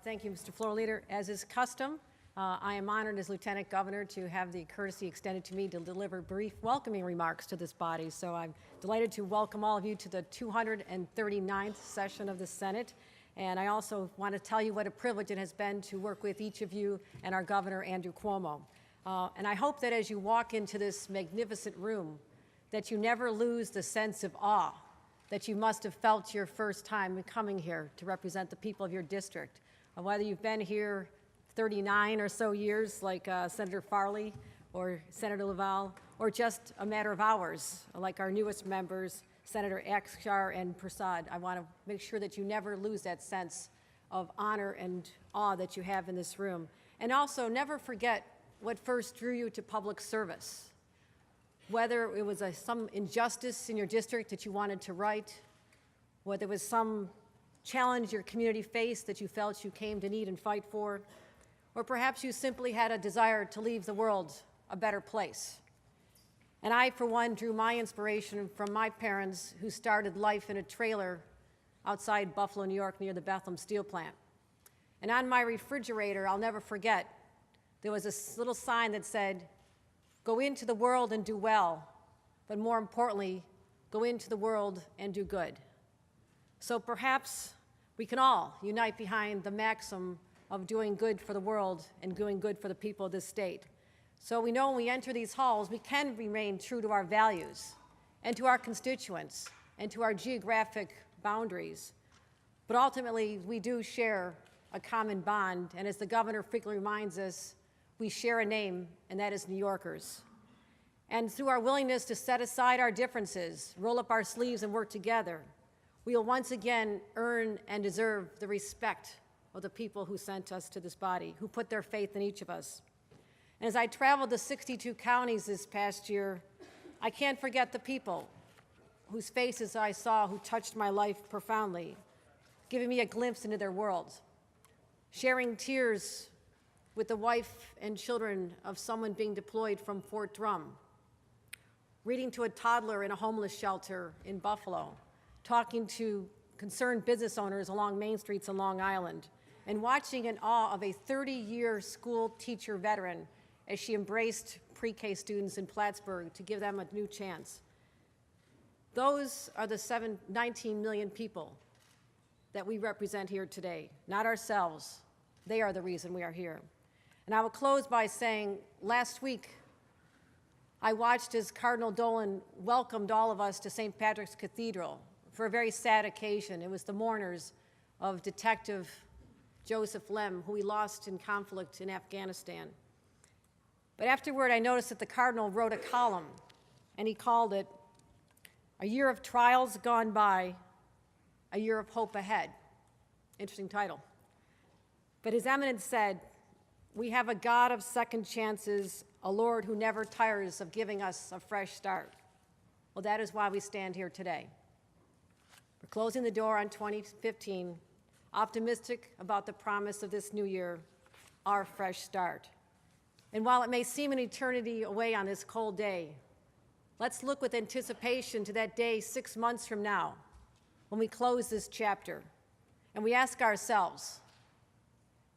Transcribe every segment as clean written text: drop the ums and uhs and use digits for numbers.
Thank you, Mr. Floor Leader. As is custom, I am honored as Lieutenant Governor to have the courtesy extended to me to deliver brief welcoming remarks to this body. So I'm delighted to welcome all of you to the 239th session of the Senate. And I also want to tell you what a privilege it has been to work with each of you and our Governor, Andrew Cuomo. And I hope that as you walk into this magnificent room, that you never lose the sense of awe that you must have felt your first time coming here to represent the people of your district. Whether you've been here 39 or so years, like Senator Farley or Senator Laval, or just a matter of hours, like our newest members, Senator Akshar and Prasad. I want to make sure that you never lose that sense of honor and awe that you have in this room. And also, never forget what first drew you to public service. Whether it was some injustice in your district that you wanted to right, whether it was some challenge your community faced that you felt you came to need and fight for, or perhaps you simply had a desire to leave the world a better place. And I, for one, drew my inspiration from my parents who started life in a trailer outside Buffalo, New York, near the Bethlehem Steel Plant. And on my refrigerator, I'll never forget, there was a little sign that said, "Go into the world and do well, but more importantly, go into the world and do good." So perhaps we can all unite behind the maxim of doing good for the world and doing good for the people of this state. So we know when we enter these halls, we can remain true to our values and to our constituents and to our geographic boundaries. But ultimately, we do share a common bond, and as the governor frequently reminds us, we share a name, and that is New Yorkers. And through our willingness to set aside our differences, roll up our sleeves and work together, we will once again earn and deserve the respect of the people who sent us to this body, who put their faith in each of us. And as I traveled the 62 counties this past year, I can't forget the people whose faces I saw who touched my life profoundly, giving me a glimpse into their world, sharing tears with the wife and children of someone being deployed from Fort Drum, reading to a toddler in a homeless shelter in Buffalo, talking to concerned business owners along main streets in Long Island, and watching in awe of a 30-year school teacher veteran as she embraced pre-K students in Plattsburgh to give them a new chance. Those are the 19 million people that we represent here today, not ourselves. They are the reason we are here. And I will close by saying, last week, I watched as Cardinal Dolan welcomed all of us to St. Patrick's Cathedral for a very sad occasion. It was the mourners of Detective Joseph Lem, who we lost in conflict in Afghanistan. But afterward, I noticed that the Cardinal wrote a column, and he called it, "A Year of Trials Gone By, A Year of Hope Ahead." Interesting title. But His Eminence said, "We have a God of second chances, a Lord who never tires of giving us a fresh start." Well, that is why we stand here today. We're closing the door on 2015, optimistic about the promise of this new year, our fresh start. And while it may seem an eternity away on this cold day, let's look with anticipation to that day 6 months from now when we close this chapter, and we ask ourselves,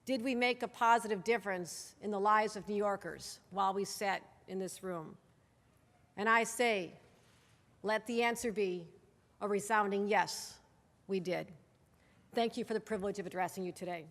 did we make a positive difference in the lives of New Yorkers while we sat in this room? And I say, let the answer be a resounding yes, we did. Thank you for the privilege of addressing you today.